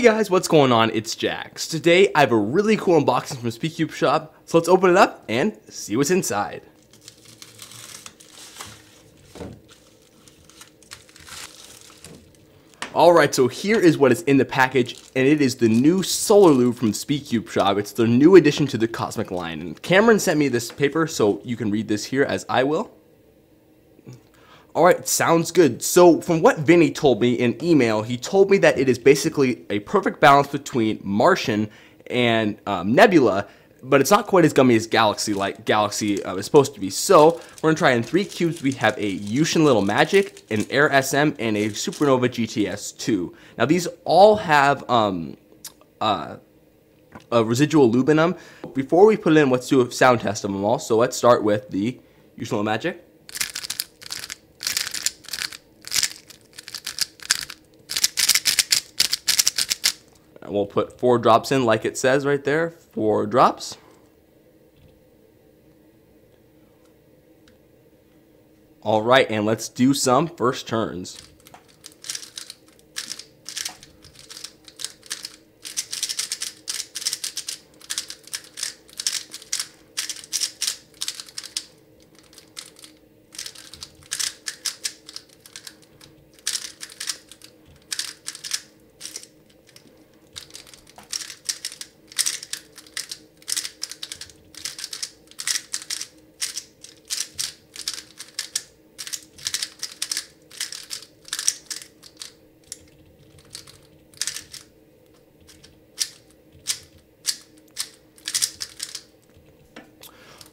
Hey guys, what's going on? It's Jax. Today I have a really cool unboxing from SpeedCube shop, so let's open it up and see what's inside. Alright, so here is what is in the package, and it is the new Solar Lube from SpeedCube shop. It's the new addition to the Cosmic line, and Cameron sent me this paper, so you can read this here as I will. Alright, sounds good. So from what Vinny told me in email, he told me that it is basically a perfect balance between Martian and Nebula, but it's not quite as gummy as Galaxy, like Galaxy is supposed to be. So we're going to try in 3 cubes. We have a YuXian Little Magic, an Air SM, and a Supernova GTS2. Now these all have a residual lube in them. Before we put it in, let's do a sound test of them all. So let's start with the YuXian Little Magic. And we'll put 4 drops in like it says right there, 4 drops. Alright, and let's do some first turns.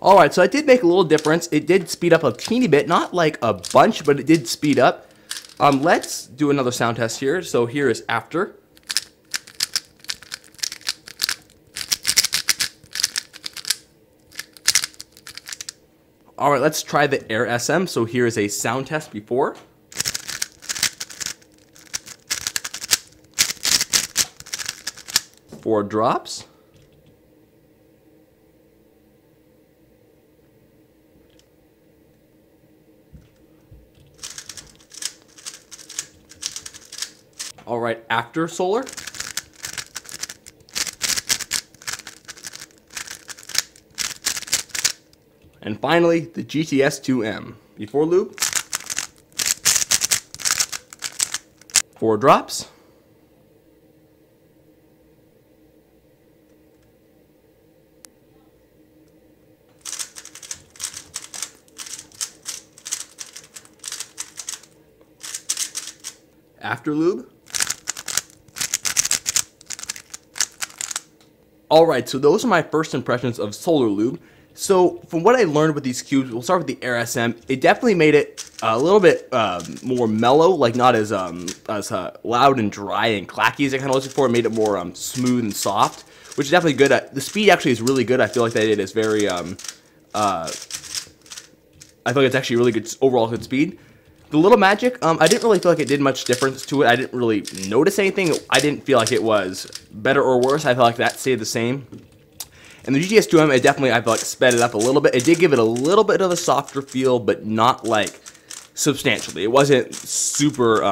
Alright, so I did make a little difference. It did speed up a teeny bit, not like a bunch, but it did speed up. Let's do another sound test here. So here is after. Alright, let's try the Air SM. So here is a sound test before. Four drops. Alright, after solar. And finally, the GTS2 M. Before lube. 4 drops. After lube. Alright, so those are my first impressions of Solar Lube. So from what I learned with these cubes, we'll start with the Air SM. It definitely made it a little bit more mellow, like not as loud and dry and clacky as I kind of looked for. It made it more smooth and soft, which is definitely good. The speed actually is really good. I feel like that it is very, I feel like it's actually really good, overall good speed. The Little Magic, I didn't really feel like it did much difference to it. I didn't really notice anything. I didn't feel like it was better or worse. I felt like that stayed the same. And the GTS2 M, it definitely, I feel like, sped it up a little bit. It did give it a little bit of a softer feel, but not, like, substantially. It wasn't super,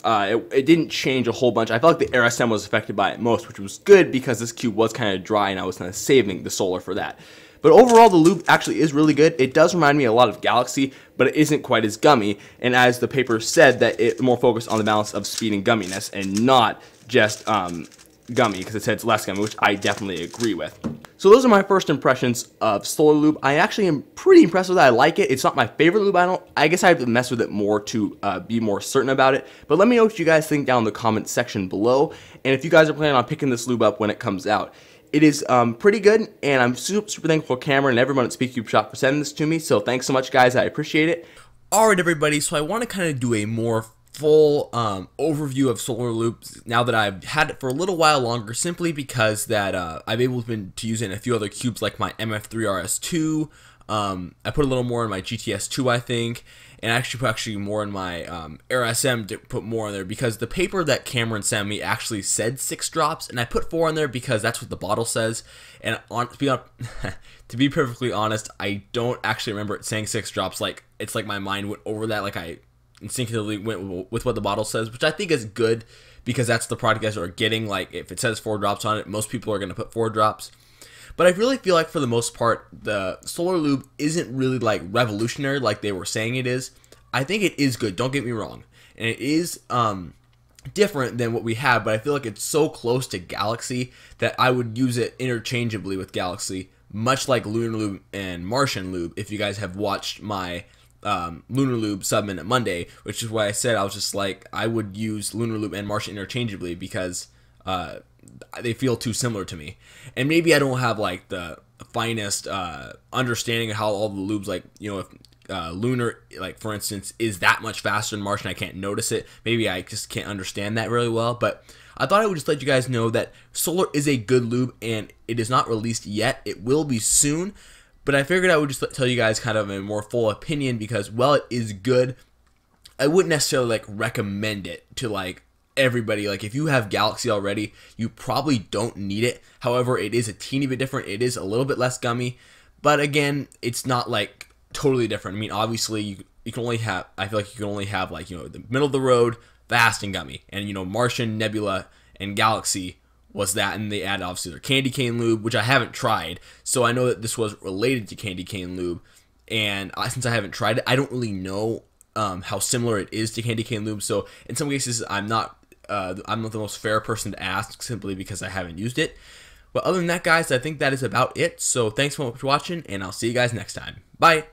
it didn't change a whole bunch. I felt like the Air SM was affected by it most, which was good because this cube was kind of dry, and I was kind of saving the solar for that. But overall, the lube actually is really good. It does remind me a lot of Galaxy, but it isn't quite as gummy. And as the paper said, that it's more focused on the balance of speed and gumminess and not just gummy, because it said it's less gummy, which I definitely agree with. So those are my first impressions of Solar Lube. I actually am pretty impressed with it. I like it. It's not my favorite lube. I guess I have to mess with it more to be more certain about it. But let me know what you guys think down in the comment section below. And if you guys are planning on picking this lube up when it comes out. It is pretty good, and I'm super thankful for Cameron and everyone at SpeedCube shop for sending this to me, so thanks so much, guys. I appreciate it. Alright, everybody, so I want to kind of do a more full overview of Solar Lube now that I've had it for a little while longer, simply because that I've been able to use it in a few other cubes like my MF3RS2. I put a little more in my GTS2, I think, and I actually put more in my Air SM to put more in there, because the paper that Cameron sent me actually said 6 drops, and I put 4 in there because that's what the bottle says. And to be perfectly honest, I don't actually remember it saying 6 drops. Like, it's like my mind went over that. Like, I instinctively went with what the bottle says, which I think is good because that's the product you guys are getting. Like, if it says 4 drops on it, most people are going to put 4 drops. But I really feel like for the most part, the Solar Lube isn't really like revolutionary like they were saying it is. I think it is good, don't get me wrong. And it is different than what we have, but I feel like it's so close to Galaxy that I would use it interchangeably with Galaxy, much like Lunar Lube and Martian Lube. If you guys have watched my Lunar Lube Sub-Minute Monday, which is why I said I was just like, I would use Lunar Lube and Martian interchangeably because they feel too similar to me. And maybe I don't have like the finest understanding of how all the lubes, like, you know, if Lunar, like for instance, is that much faster than Martian, I can't notice it. Maybe I just can't understand that really well. But I thought I would just let you guys know that Solar is a good lube, and it is not released yet. It will be soon. But I figured I would just tell you guys kind of a more full opinion because, while it is good, I wouldn't necessarily like recommend it to like everybody. Like, if you have Galaxy already, you probably don't need it. However, it is a teeny bit different. It is a little bit less gummy, but again, it's not like totally different. I mean, obviously you can only have, I feel like you can only have like, you know, the middle of the road, fast and gummy. And, you know, Martian, Nebula, and Galaxy was that, and they added obviously their Candy Cane Lube, which I haven't tried, so I know that this was related to Candy Cane Lube, and since I haven't tried it, I don't really know how similar it is to Candy Cane Lube. So in some cases, I'm not the most fair person to ask, simply because I haven't used it. But other than that, guys, I think that is about it. So thanks so much for watching, and I'll see you guys next time. Bye.